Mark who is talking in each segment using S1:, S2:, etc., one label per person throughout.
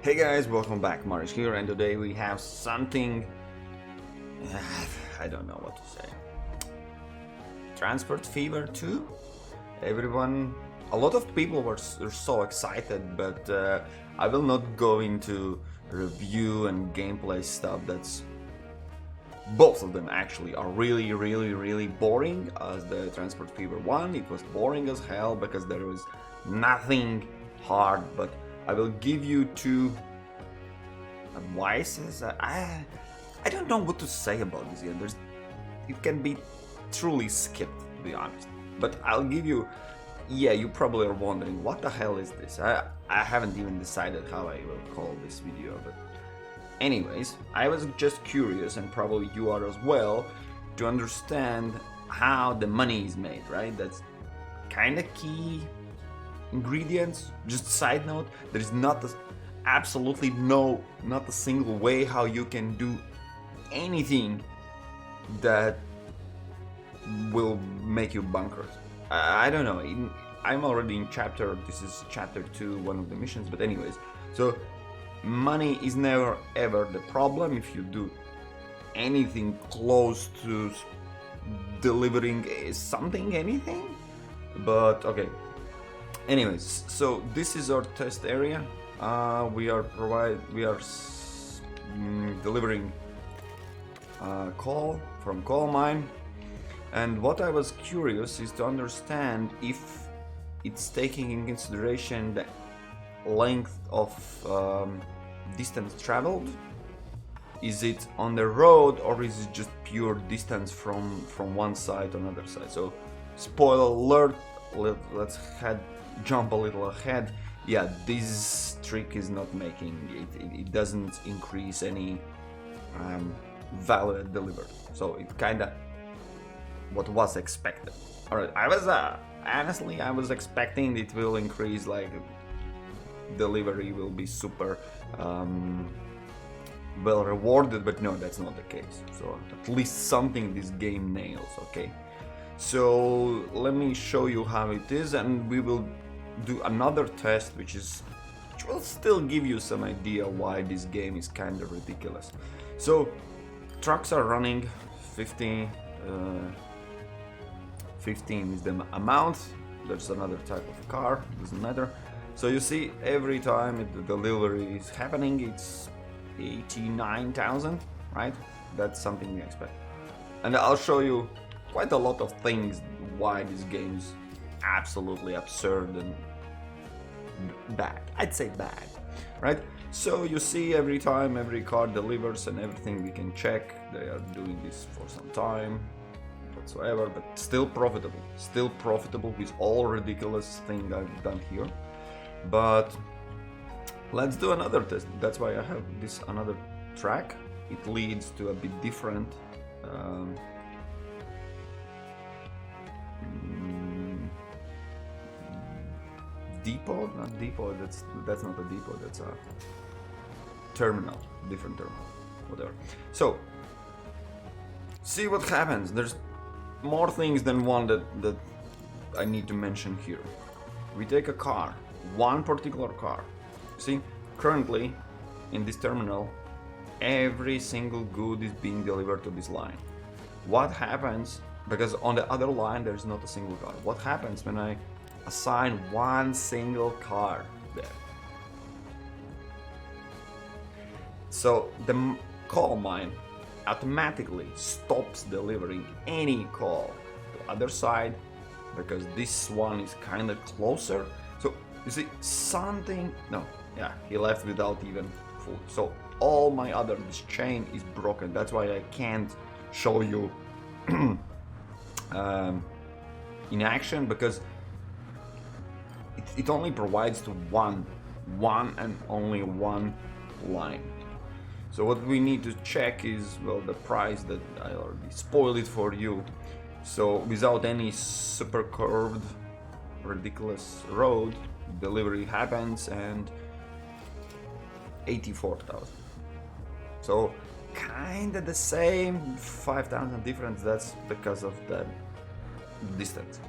S1: Hey guys, welcome back. Marish here, and today we have something. I don't know what to say. Transport Fever 2? A lot of people were so excited, but I will not go into review and gameplay stuff. That's both of them actually are really boring. As the Transport Fever 1, it was boring as hell because there was nothing hard, but I will give you two advices. I don't know what to say about this yet. It can be truly skipped, to be honest. But I'll give you. Yeah, you probably are wondering what the hell is this. I haven't even decided how I will call this video, but anyways, I was just curious, and probably you are as well, to understand how the money is made, right? That's kind of key ingredients. Just side note, there is not a single way how you can do anything that will make you bankrupt. I don't know. I'm already in this is chapter 2, one of the missions, but anyways, so money is never ever the problem if you do anything close to delivering anything. But okay. Anyways, so this is our test area. We are delivering coal from coal mine, and what I was curious is to understand if it's taking in consideration the length of distance traveled. Is it on the road, or is it just pure distance from one side to another side? So spoiler alert, let's jump a little ahead. Yeah, this trick is not making it doesn't increase any value delivered, so it kind of what was expected. All right, I was expecting it will increase, like delivery will be super well rewarded, but no, that's not the case. So at least something this game nails. Okay, so let me show you how it is, and we will do another test which will still give you some idea why this game is kind of ridiculous. So trucks are running 15 is the amount. There's another type of car, doesn't matter. So you see, every time the delivery is happening, it's 89,000, right? That's something we expect. And I'll show you quite a lot of things why this game is absolutely absurd and bad. I'd say bad, right? So you see, every time every car delivers and everything, we can check they are doing this for some time whatsoever, but still profitable with all ridiculous thing I've done here. But let's do another test. That's why I have this another track. It leads to a bit different different terminal, whatever. So see what happens. There's more things than one that I need to mention here. We take a car, one particular car. See, currently in this terminal, every single good is being delivered to this line. What happens, because on the other line there's not a single car, what happens when I assign one single car there? So the coal mine automatically stops delivering any coal to other side, because this one is kind of closer. So you see something, he left without even food. So all my this chain is broken. That's why I can't show you in action, because it only provides to one and only one line. So what we need to check is, well, the price that I already spoiled it for you. So without any super curved ridiculous road, delivery happens, and 84,000. So kinda the same, 5,000 difference. That's because of the distance,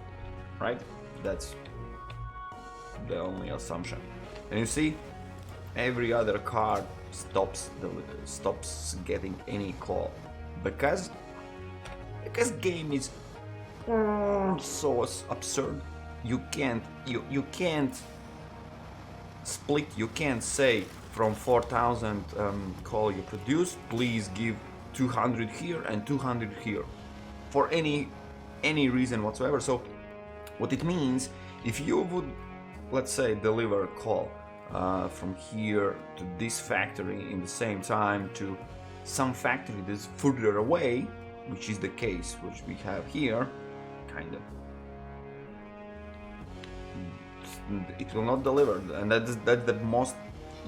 S1: right? That's the only assumption. And you see, every other car stops getting any call because game is so absurd. You can't split. You can't say from 4,000 call you produce, please give 200 here and 200 here for any reason whatsoever. So what it means, if you would, let's say, deliver a call from here to this factory in the same time to some factory that's further away, which is the case which we have here, kind of, it will not deliver, and that's the most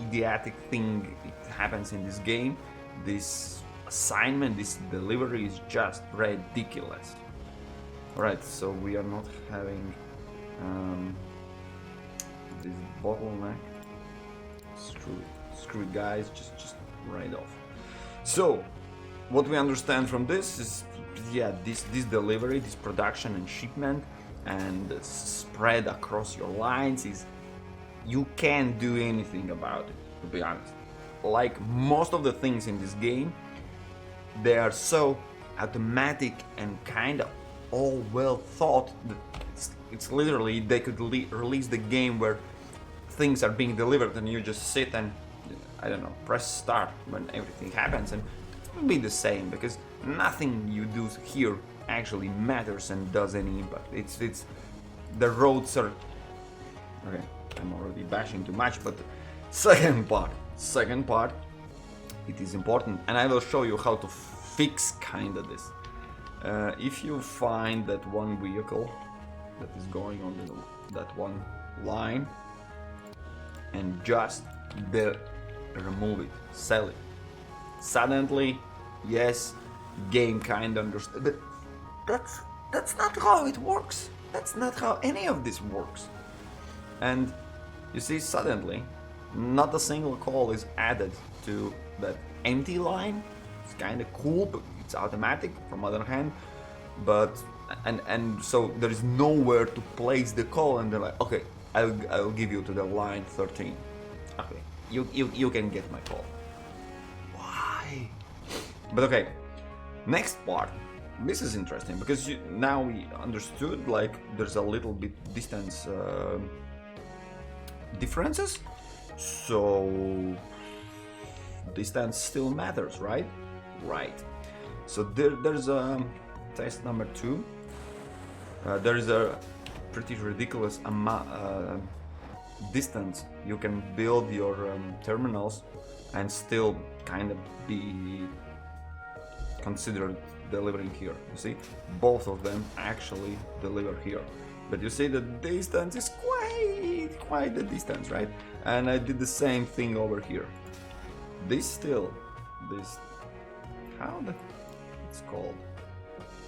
S1: idiotic thing it happens in this game. This assignment, this delivery is just ridiculous. Alright, so we are not having this bottleneck. Screw it, guys, just right off. So what we understand from this is, yeah, this delivery, this production and shipment and spread across your lines is, you can't do anything about it, to be honest. Like most of the things in this game, they are so automatic and kind of all well thought that it's literally, they could release the game where things are being delivered and you just sit and, I don't know, press start when everything happens, and it will be the same because nothing you do here actually matters and does any impact. It's the roads are okay. I'm already bashing too much, but second part, it is important, and I will show you how to fix kinda this. If you find that one vehicle that is going on that one line and just remove it, sell it, suddenly, yes, game kinda understands, but that's not how it works. That's not how any of this works. And you see, suddenly, not a single call is added to that empty line. It's kind of cool, but it's automatic from other hand. But and so there is nowhere to place the call, and they're like, okay, I'll give you to the line 13. Okay, you can get my call. Why? But okay, next part. This is interesting because now we understood, like, there's a little bit distance differences, so distance still matters, right? Right. So there's a test number 2. There is a pretty ridiculous distance you can build your terminals and still kind of be considered delivering here. You see, both of them actually deliver here, but you see the distance is quite the distance, right? And I did the same thing over here. This how it's called,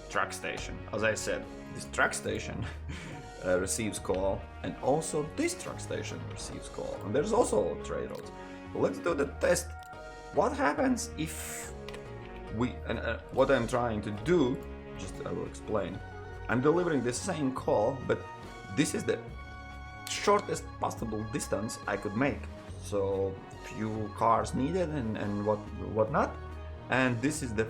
S1: truck station. As I said, this truck station receives call, and also this truck station receives call, and there's also trade roads. Let's do the test. What happens if we, what I'm trying to do, just I will explain. I'm delivering the same call, but this is the shortest possible distance I could make. So few cars needed and whatnot, and this is the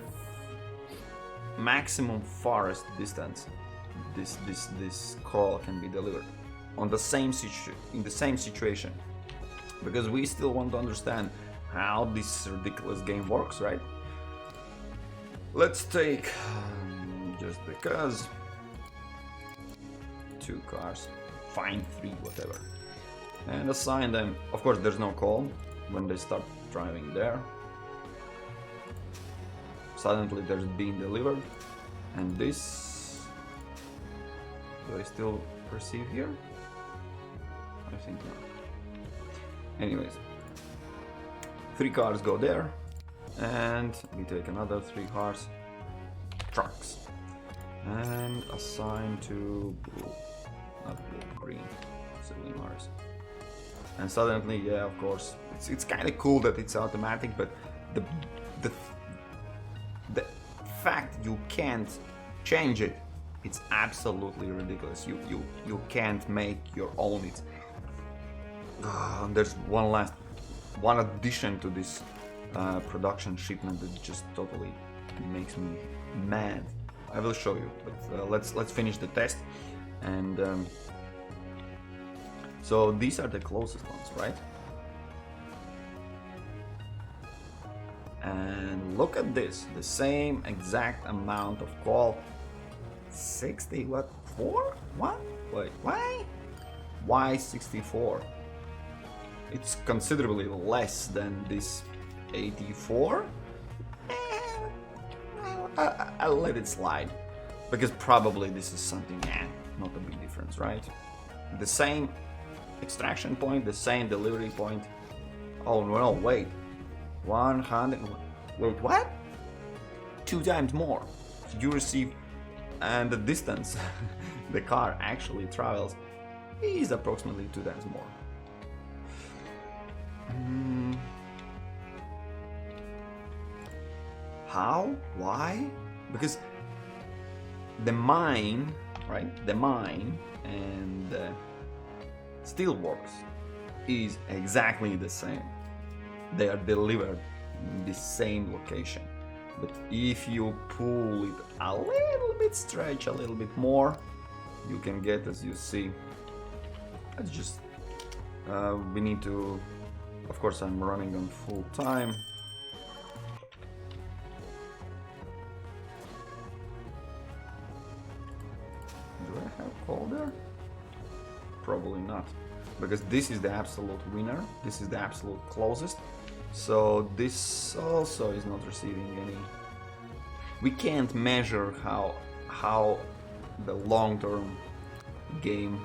S1: maximum farthest distance this call can be delivered on the same in the same situation, because we still want to understand how this ridiculous game works, right? Let's take, just because, 2 cars, fine, 3, whatever, and assign them. Of course, there's no call when they start driving there. Suddenly there's being delivered, and this, do I still receive here? I think not. Anyways, 3 cars go there, and we take another 3 cars, trucks, and assign to blue, not blue, green, civilian cars. And suddenly, yeah, of course, it's kind of cool that it's automatic, but the fact you can't change it, it's absolutely ridiculous. You can't make your own. It's there's one last
S2: one addition to this production shipment that just totally makes me mad. I will show you, but let's finish the test. And so these are the closest ones, right? And look at this, the same exact amount of coal. 60 what? 4? What? Wait, why 64? It's considerably less than this 84. I'll let it slide, because probably this is something, not a big difference, right? The same extraction point, the same delivery point. Oh no, wait, 100, wait, what? 2 times more. You receive, and the distance the car actually travels is approximately 2 times more. How? Why? Because the mine, right? The mine and the steelworks is exactly the same. They are delivered in the same location. But if you pull it a little bit, stretch a little bit more, you can get, as you see, it's just, we need to, of course I'm running on full time. Do I have coal there? Probably not, because this is the absolute winner, this is the absolute closest. So this also is not receiving any. We can't measure how the long-term game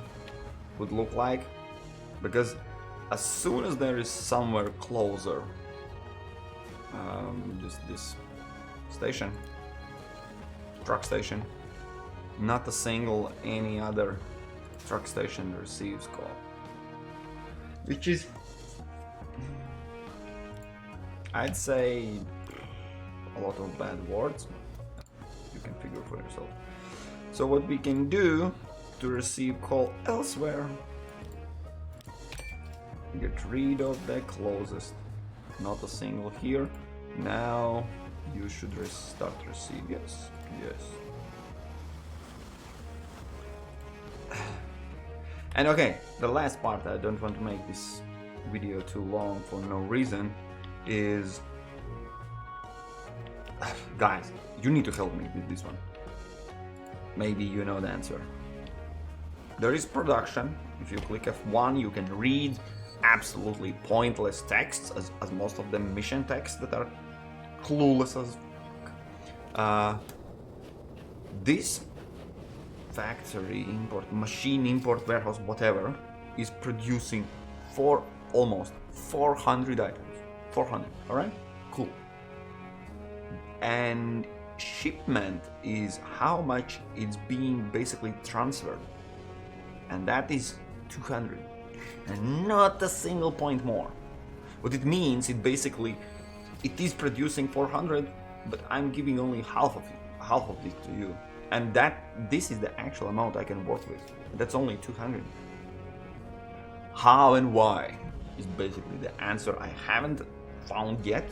S2: would look like, because as soon as there is somewhere closer, just this station, truck station, not a single any other truck station receives call, which is, I'd say, a lot of bad words. You can figure for yourself. So what we can do to receive call elsewhere, get rid of the closest, not a single here. Now you should start to receive. Yes. And okay, the last part, I don't want to make this video too long for no reason, is, guys, you need to help me with this one. Maybe you know the answer. There is production. If you click F1, you can read absolutely pointless texts, as most of them mission texts that are clueless as this factory import, machine import, warehouse, whatever, is producing almost 400 items. 400, alright? Cool. And shipment is how much it's being basically transferred. And that is 200. And not a single point more. What it means, it is producing 400, but I'm giving only half of it to you. And this is the actual amount I can work with. That's only 200. How and why is basically the answer I haven't found yet.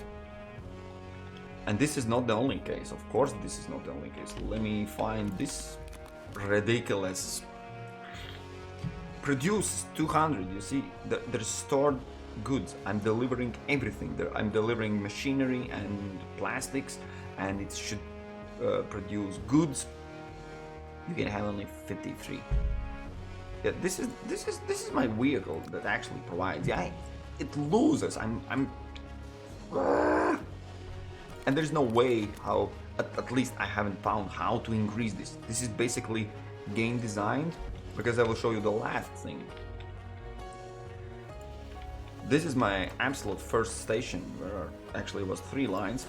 S2: And this is not the only case. Of course, this is not the only case. Let me find this ridiculous. Produce 200. You see, there's stored goods. I'm delivering everything there. I'm delivering machinery and plastics, and it should produce goods. You can have only 53. Yeah, this is my vehicle that actually provides. Yeah, it loses. And there's no way how. At least I haven't found how to increase this. This is basically game designed, because I will show you the last thing. This is my absolute first station, where actually it was 3 lines,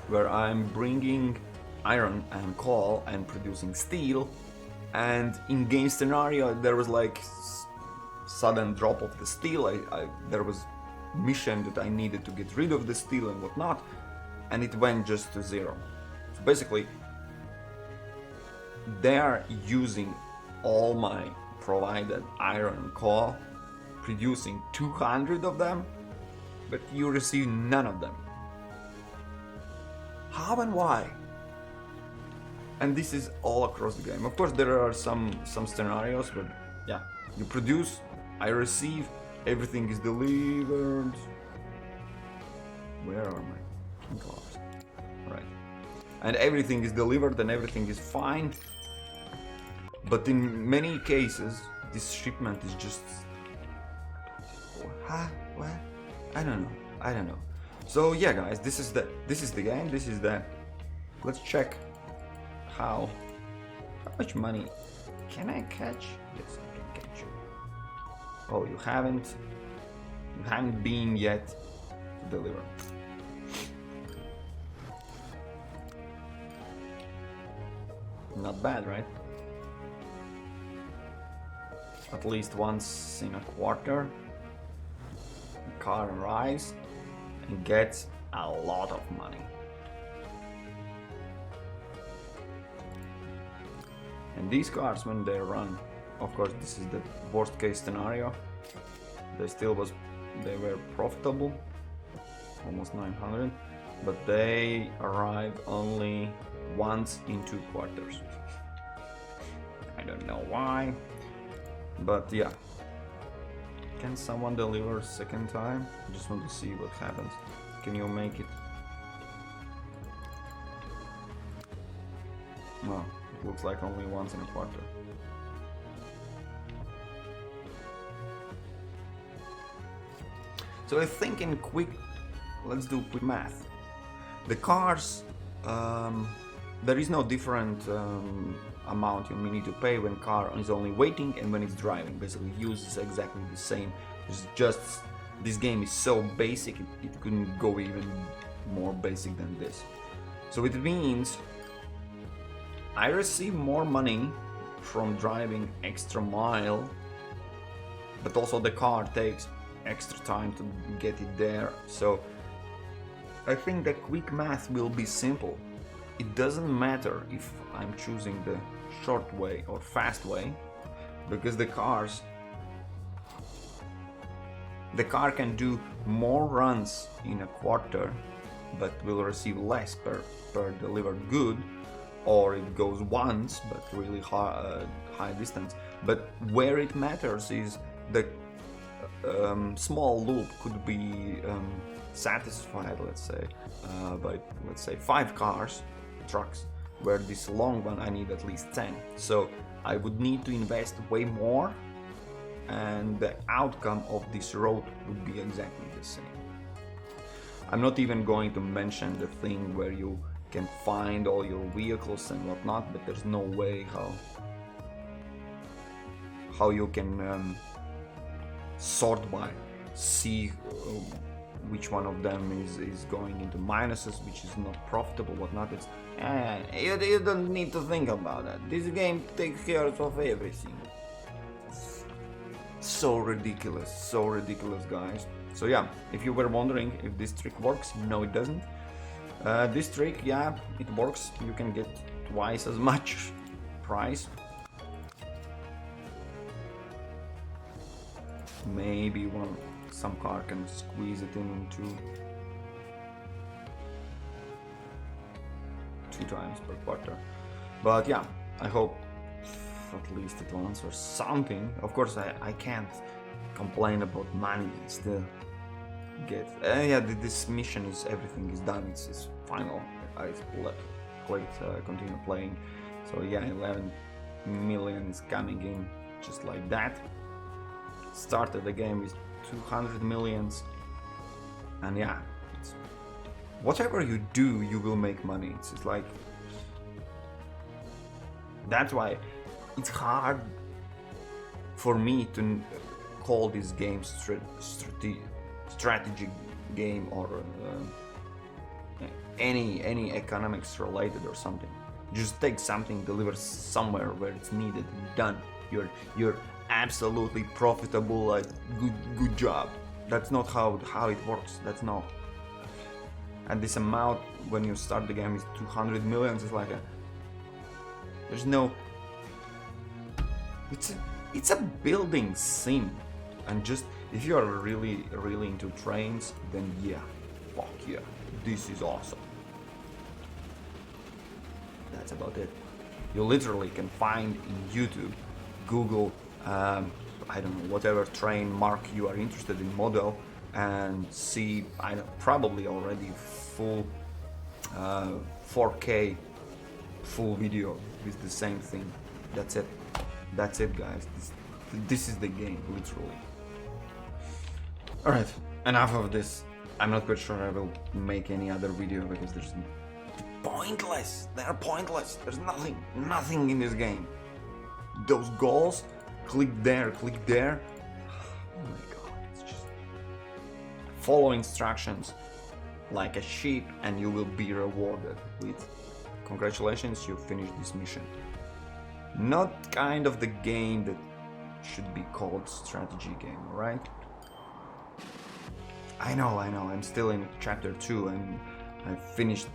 S2: where I'm bringing iron and coal and producing steel, and in game scenario there was like sudden drop of the steel. There was mission that I needed to get rid of the steel and whatnot, and it went just to 0. So basically they are using all my provided iron and coal, producing 200 of them,
S1: but you receive none of them. How and why? And this is all across the game. Of course, there are some scenarios where, yeah, you produce, I receive, everything is delivered. Where are my king cards? Right. And everything is delivered and everything is fine. But in many cases, this shipment is just... Huh? What? I don't know. So yeah, guys, this is the game. This is the... Let's check how much money can I catch? Yes, I can catch you. Oh, you haven't been yet to deliver. Not bad, right? At least once in a quarter, the car arrives and gets a lot of money. And these cars, when they run, of course, this is the worst case scenario. They were profitable, almost 900, but they arrive only once in 2 quarters. I don't know why, but yeah. Can someone deliver second time? I just want to see what happens. Can you make it? No, it looks like only once in a quarter. So I think let's do quick math. The cars, there is no different amount you need to pay when car is only waiting and when it's driving. Basically, uses exactly the same. It's just this game is so basic it couldn't go even more basic than this. So it means I receive more money from driving extra mile, but also the car takes extra time to get it there. So I think the quick math will be simple. It doesn't matter if I'm choosing the short way or fast way, because the car can do more runs in a quarter but will receive less per delivered good, or it goes once but really high distance. But where it matters is the small loop could be satisfied, let's say, by 5 trucks, where this long one I need at least 10. So I would need to invest way more, and the outcome of this road would be exactly the same. I'm not even going to mention the thing where you can find all your vehicles and whatnot, but there's no way how you can sort by, see which one of them is going into minuses, which is not profitable, whatnot. It's you don't need to think about that. This game takes care of everything. So ridiculous, guys. So yeah, if you were wondering if this trick works, no, it doesn't. This trick, yeah, it works. You can get twice as much price. Maybe some car can squeeze it into 2 times per quarter. But yeah, I hope at least it will answer something. Of course, I can't complain about money and still get. Yeah, this mission is everything is done. It's final. I continue playing. So yeah, 11 million is coming in just like that. Started the game with 200 millions, and yeah, whatever you do, you will make money. It's like that's why it's hard for me to call this game strategic game or any economics related or something. Just take something, deliver somewhere where it's needed, done. You're absolutely profitable, like good job. That's not how it works. That's not. And this amount when you start the game is 200 millions. It's like there's no. It's a building sim, and just If you are really into trains, then yeah, fuck yeah, this is awesome. That's about it. You literally can find in YouTube, Google, I don't know, whatever train mark you are interested in model, and see, I know, probably already full 4K full video with the same thing. That's it. That's it, guys. This is the game, literally. Alright, enough of this. I'm not quite sure I will make any other video because there's pointless. They're pointless. There's nothing in this game. Those goals, click there. Oh my god, it's just follow instructions like a sheep and you will be rewarded with congratulations, you finished this mission. Not kind of the game that should be called strategy game, right? I know, I'm still in chapter 2 and I finished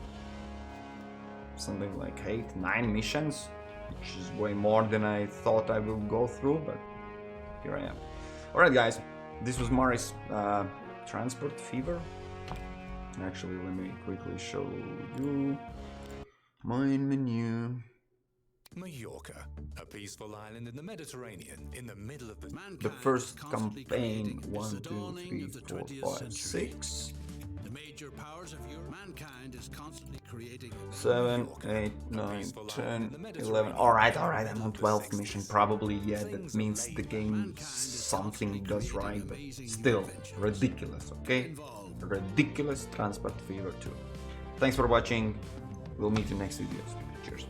S1: something like 8-9 missions, which is way more than I thought I will go through, but here I am. Alright guys, this was Mari's Transport Fever. Actually, let me quickly show you my menu.
S3: Majorca, a peaceful island in the Mediterranean, in the middle of
S1: The first campaign, 1, 2, 3, 4, 5, 6.
S4: The major powers of Europe, mankind is constantly creating
S1: 7, 8, 9, 10, 11. Alright, I'm on 12th mission. Probably, yeah, that means the game something does right, but still ridiculous, okay? Ridiculous Transport Fever 2. Thanks for watching. We'll meet in next videos. Cheers.